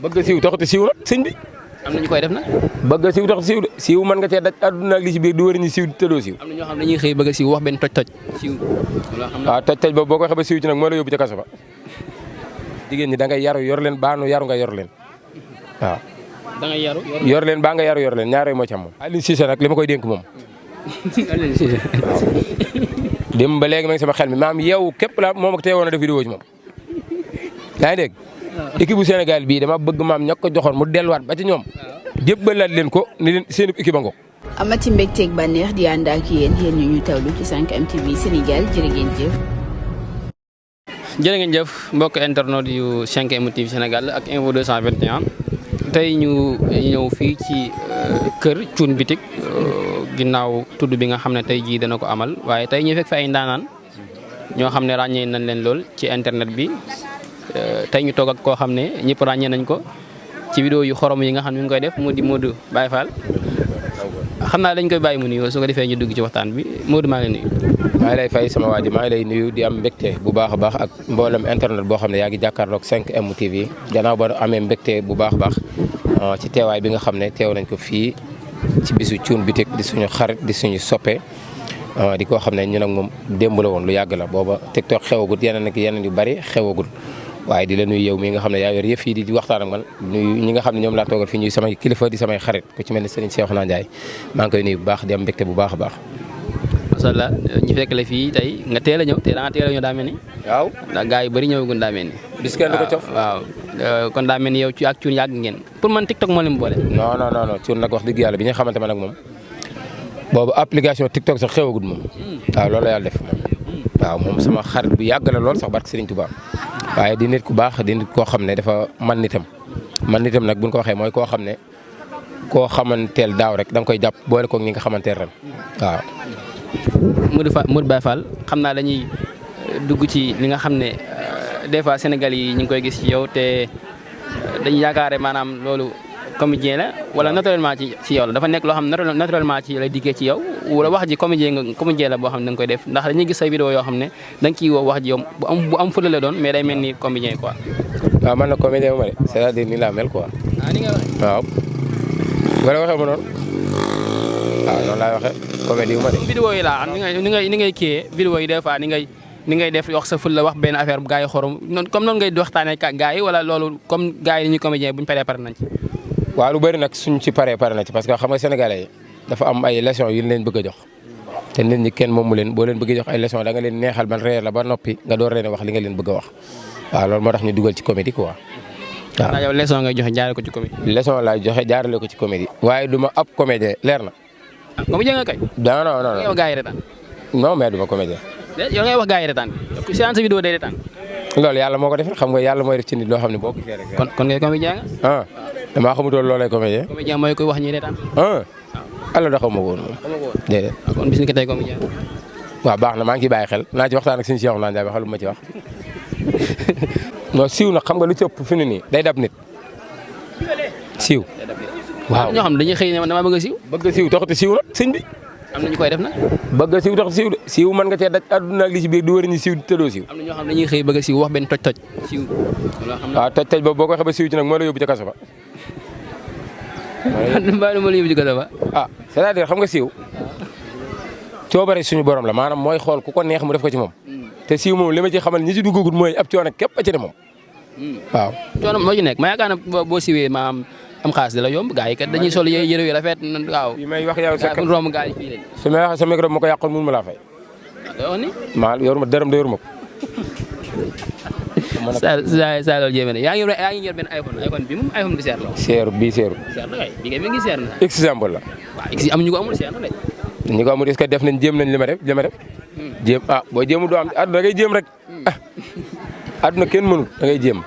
bëgg a siiw taxut a siiw nag sëñ bi. am na ñu koy def nag. bëgg a siiw taxut a siiw de siiw mën nga cee daj àdduna ak li ci biir du wër ñu siiw te doo siiw. am na ñoo xam ne dañuy xëy bëgg a siiw wax benn toj-toj. siiw waaw toj-toj boobu boo ko waxee ba siiw ci nag moo la yóbbu ca kaso ba. jigéen ñi da ngay yaru yor leen baanu yaru nga yor leen waaw. da ngay yaru yor leen baa nga yaru yor leen ñaar yooyu moo ci am moom. Aliou Cissé nag li ma koy dénk moom. dem ba léegi ma ngi sama xel mi maam yow képp la moom ak tey woon a def vidéo ci moom yaa ngi dégg équipe bu Sénégal bii dama bëgg maam ña ko joxoon mu delluwaat ba ci ñoom jébbalaat leen ko ni leen seen équipe a ngo amati mbégteeg bànneex di ànd ak yéen ñu tawlu ci 5M TV Sénégal jërë ngeen jëf. jërë ngeen jëf mbokk internet yu 5M TV Sénégal ak Info 221 tey ñu ñëw fii ci kër Thioune Boutique ginnaaw tudd bi nga xam ne tey jii dana ko amal waaye tey ñu fekk fi ay ndaanaan ñoo xam ne ràññee nañ leen lool ci internet bi tey ñu toog ak koo xam ne ñëpp ràññee nañ ko ci vidéo yu xorom yi nga xam ne mi ngi koy def mu di Modou Baye Fall xam naa dañ koy bàyyi mu nuyu su ko defee ñu dugg ci waxtaan bi Modou maa ngi lay nuyu. maa ngi lay fay sama waa ji maa ngi lay nuyu di am mbégte bu baax a baax ak mboolem internet boo xam ne yaa ngi jàkkaarloog 5M TV gannaaw ba amee mbégte bu baax a baax ci teewaay bi nga xam ne teew nañ ko fii ci bisu Thioune Boutique di suñu xarit di suñu soppe di koo xam ne ñun ak moom démb la woon lu yàgg la booba TikTok xewagut yeneen yu bari xewagul waaye di la nuyu yow mi nga xam ne yaa yor yëf yi di waxtaan ak man nuyu ñi nga xam ne ñoom laa toogal fii ñuy samay kilifa di samay xarit ku ci mel ni Serigne Cheikhouna Ndiaye maa ngi koy nuyu bu baax di am mbégte bu baax a baax. macha allah ñu fekk la fii tey nga teel a ñëw te da nga teel a ñëw daa mel ni. waaw ndax gars yu bëri ñëwagun daa mel ni. bis kenn du ko cof waaw kon daa mel ni yow ci ak Thioune yàgg ngeen pour man TikTok moo leen boole. non Thioune nag wax dëgg yàlla bi nga xamante man ak moom boobu application TikTok sax xewagul moom waaw loolu la yàlla def moom waaw moom sama xarit bu yàgg la lool sax barke Serigne Touba waaye di nit ku baax di nit koo xam ne dafa man nitam nag buñ ko waxee mooy koo xam ne koo xamanteel daaw rek da nga koy jàpp boole koog ñi nga xamanteel ren waaw. Modou Baye Fall xam naa dañuy dugg ci li nga xam ne des fois Sénégal yi ñu ngi koy gis ci yow te dañuy yaakaare maanaam loolu comédien la wala naturellement ci yow la dafa nekk loo xam ne naturellement ci lay dikkee ci yow wala wax ji comédien la boo xam ne da nga koy def ndax dañuy gis say vidéo yoo xam ne da nga ciy woo wax ji yow bu am fula la doon mais day mel ni comédien quoi. waaw man nag comédien ma de c'est-à-dire ni laa mel quoi. ni nga waxee. waaw. wala waxee ma noonu. waaw noonu laay waxee comédie wu ma de. vidéo yi laa am ni ngay kiiyee vidéo yi des fois ni ngay def wax sa ful la wax benn affaire bu gars yi xorom comme noonu ngay waxtaanee ak gars yi wala loolu comme gars yi ni ñuy comédien buñ paree pare nañ ci. waaw lu bëri nag suñ ci pare na ci parce que xam nga sénégalais yi dafa am ay leçons yu ñu leen bëgg a jox te nit ñi kenn moomu leen boo leen bëgg a jox ay leçons da nga leen neexal ban reer la ba noppi nga door leen wax li nga leen bëgg a wax waaw loolu moo tax ñu dugal ci comédie quoi. waaw yow leçon ngay joxe jaarale ko ci comédie. leçon laay joxe jaarale ko ci comédie. waaye du ma ab comédien leer na. comédien nga kay. non yow gars yi retaan. non mais du ma comédien. yow ngay wax gars yi retaan ku séance sa vidéo day retaan. loolu yàlla moo ko defee xam nga yàlla mooy def ci nit loo xam ne boo ko gisee rek. kon ngay comédien nga. damaa xamutoon loolay comédien. comédien mooy koy wax ñuy retaan. Allah da xaw ma ko woon moom. déedéet. kon bis ni ko tey comédien. waaw baax na maa ngi ciy bàyyi xel naa ci waxtaan ak suñu Cheikhouna Ndiaye ba xam lu ma ci wax. non siiw nag xam nga lu ci ëpp fi mu nii day dab nit. siiw. waaw ñoo xam dañuy xëy ne dama bëgg a siiw. bëgg a siiw taxut a siiw nag sëñ bi. am na ñu koy def nag. bëgg a siiw taxut a siiw de siiw mën nga cee daj àdduna ak li ci biir du wër ñu siiw te doo siiw. am na ñoo xam dañuy xëy bëgg a siiw wax benn toj-toj. siiw. waaw toj-toj boobu boo ko waxee ba siiw ci nag moo la yóbbu ca kaso ba. mbaa ma la yóbbu ci kaso ba. c'est-à-dire xam nga siiw coobare suñu borom la maanaam mooy xool ku ko neex mu def ko ci moom te siiw moom li ma ci xamal ñi ci duggagul mooy ab coono képp a ci ne moom waaw. coono moo ci nekk ma yaakaar ne boo siwee maam am xaalis di la yomb gars yi kat dañuy sol yére yu rafet waaw. yi may wax yow sa gaa romb gars yi fii lañ. su may wax sa micro ma ko yàqoon mun ma laa fay. wax ni. maa yoruma dërëm de yoruma ko. saa loolu jéeme ne yaa ngi yor benn iPhone bi moom iPhone bi seer la. seeru bii seeru. seer na kay bi mi ngi seer na. exemple la. waaw ex am ñu ko amul seer na de. ñi ko amul est-ce que def nañ jéem nañ li ma def jéem boo jéemu doo am àdduna da ngay jéem rek àdduna kenn mënul da ngay jéem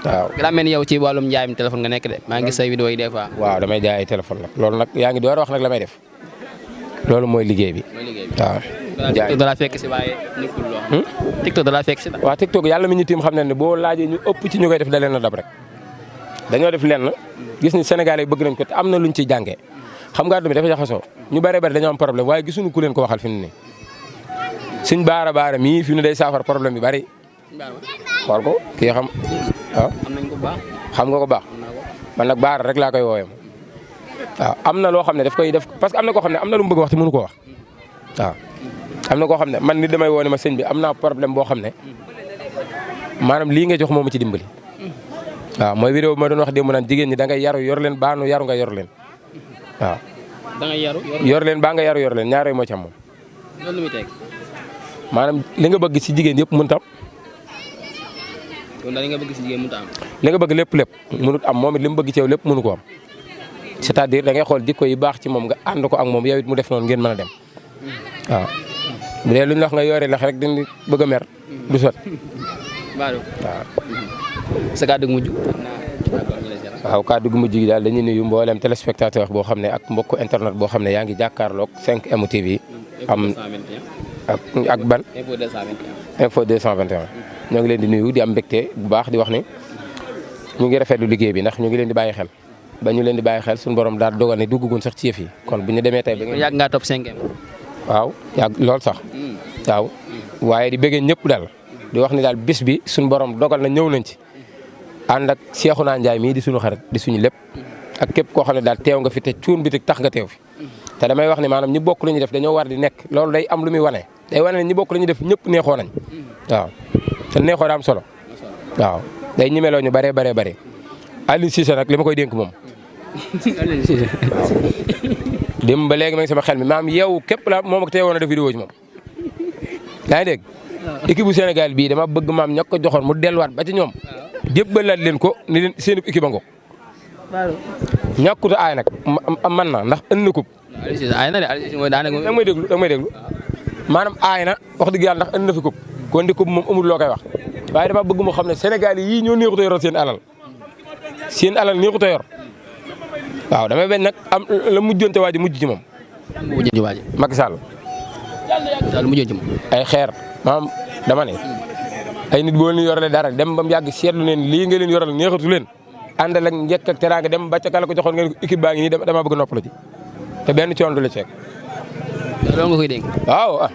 waaw. daa mel ni yow ci wàllum njaayam téléphone nga nekk de maa ngi gis say vidéo yi des fois. waaw damay jaay ay téléphone nag loolu nag yaa ngi door a wax nag la may def loolu mooy liggéey bi. waaw. TikTok da laa fekk si waaye nekkul loo. TikTok da laa fekk si. waaw TikTok yàlla mi ñu tiim xam ne ne boo laajee ñu ëpp ci ñu koy def da leen a dab rek dañoo def lenn gis ni Sénégalais yi bëgg nañ ko te am na luñ ciy jàngee xam nga àdduna bi dafa jaxasoo ñu bëree bëri dañoo am problème waaye gisuñu ku leen ko waxal fi mu ne suñ baara mii fi mu ne day saafara problème yu bëri. xool ko kii xam waaw. am nañ ko baax. xam nga ko baax man nag Baara rek laa koy woowee moom waaw am na loo xam ne daf koy def parce que am na koo xam ne am na lu mu bëgg wax te mënu ko wax waaw. am na koo xam ne man nit damay woo ne ma sëñ bi am naa problème boo xam ne maanaam lii nga jox moo ma ci dimbali waaw mooy vidéo bi ma doon wax démb naan jigéen ñi da ngay yaru yor leen baanu yaru nga yor leen waaw. da ngay yaru yor leen baa nga yaru yor leen ñaar yooyu moo ci am moom. loolu lu muy teg. maanaam li nga bëgg si jigéen yëpp mënut am. kon daal li nga bëgg si jigéen mënut am. li nga bëgg lépp mënut am moom it li mu bëgg ci yow lépp mënu ko am c'est-à-dire da ngay xool jikko yi baax ci moom nga ànd ko ak moom yow it mu def noonu ngeen mën a dem waaw. bu dee lu ñu wax nga yore lax rek dañuy bëgg a mer du sot waaw. sa kàddu gu mujj. waaw kàddu gu mujj gi daal dañuy nuyu mboolem téléspectateur boo xam ne ak mbokku internet boo xam ne yaa ngi jàkkaarloog 5M TV. am ak ban. Info 221. ñoo ngi leen di nuyu di am mbégte bu baax di wax ni ñu ngi rafetlu liggéey bi ndax ñu ngi leen di bàyyi xel ba ñu leen di bàyyi xel suñu borom daal dogal ne duggugun sax ci yëf yi kon bu ñu demee tey ba ngeen yàgg ngaa topp 5M. waaw yàgg lool sax waaw waaye di bëggee ñëpp daal di wax ni daal bis bi suñu borom dogal na ñëw nañ ci ànd ak Cheikhouna Ndiaye mii di suñu xarit di suñu lépp ak képp koo xam ne daal teew nga fi te cuun bi tax nga teew fi te damay wax ni maanaam ñi bokk lu ñuy def dañoo war di nekk loolu day am lu muy wane day wane ne ñi bokk lu ñuy def ñëpp neexoo nañ waaw te neexoo daa am solo waaw day ñimeloo ñu bëree bëree Aliou Cissé nag li ma koy dénk moom dem ba léegi ma ngi sama xel mi maam yow képp la moom ak teewoon a def vidéo ci moom yaa ngi dégg équipe bu Sénégal bii dama bëgg maam ña ko joxoon mu delluwaat ba ci ñoom jébbalaat leen ko ni leen seen équipe a ngoog ñàkkut a aay nag man na ndax ënd na ko. Aliou Cissé aay na de Aliou Cissé mooy daanaka. da nga may déglu maanaam aay na wax dëgg yàlla ndax ënd na fi ko kon di ko moom amul loo koy wax waaye dama bëgg mu xam ne Sénégal yii ñoo neexut a yor seen alal neexut a yor waaw damay bañ nag am la mujjonte waa ji mujj ci moom. mujjee waa ji Macky Sall. daal mujjee ci moom. ay xeer maanaam dama ne ay nit boo leen yorale dara dem ba mu yàgg seetlu leen lii nga leen yoral neexatu leen àndal ak njëkk ak teraanga dem ba ca kala ko joxoon ngeen équipe baa ngi nii dama bëgg noppalu ci te benn coono du la ceeg. loolu nga koy dénk. waaw ah.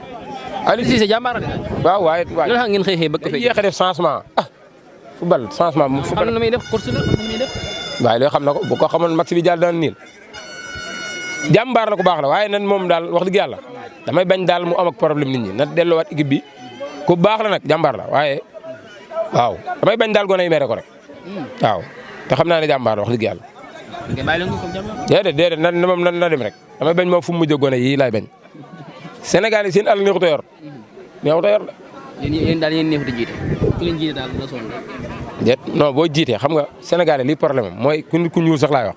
Aliou Cissé jàmbaar la. waaw waaye loolu xam ngeen xëy bëgg ko fay. yéex a def changement football changement mu football. xam na muy def course la xam na muy def. waaye loo xam na ko bu ko xamoon max bi jàll daan niil jàmbaar la ko baax la waaye nan moom daal wax dëgg yàlla damay bañ daal mu am ak problème nit ñi na delloowaat équipe bi ku baax la nag jàmbaar la waaye waaw damay bañ daal gone yi mere ko rek waaw te xam naa ne jàmbaar la wax dëgg yàlla. nga bàyyi leen ko comme jàmbaar. déedéet nan moom nan na dem rek damay bañ moom fu mu mujj gone yii laay bañ Sénégal yi seen àll neexut a yor neexut a yor de. yéen daal yéen neexut a jiite ku leen jiite daal la sonn déet non boo jiitee xam nga Sénégalais lii problème am mooy ku ñuul sax laay wax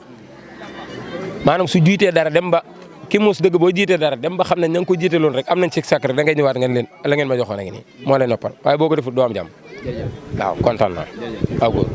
maanaam su jiitee dara dem ba ki muus dëgg boo jiitee dara dem ba xam ne ña ngi ko jiite loolu rek am nañ ci sacré da ngay ñëwaat ngeen leen la ngeen ma joxoon a ngi nii moo lay noppal waaye boo ko defut doo am jàmm waaw kontaan naa waaw góor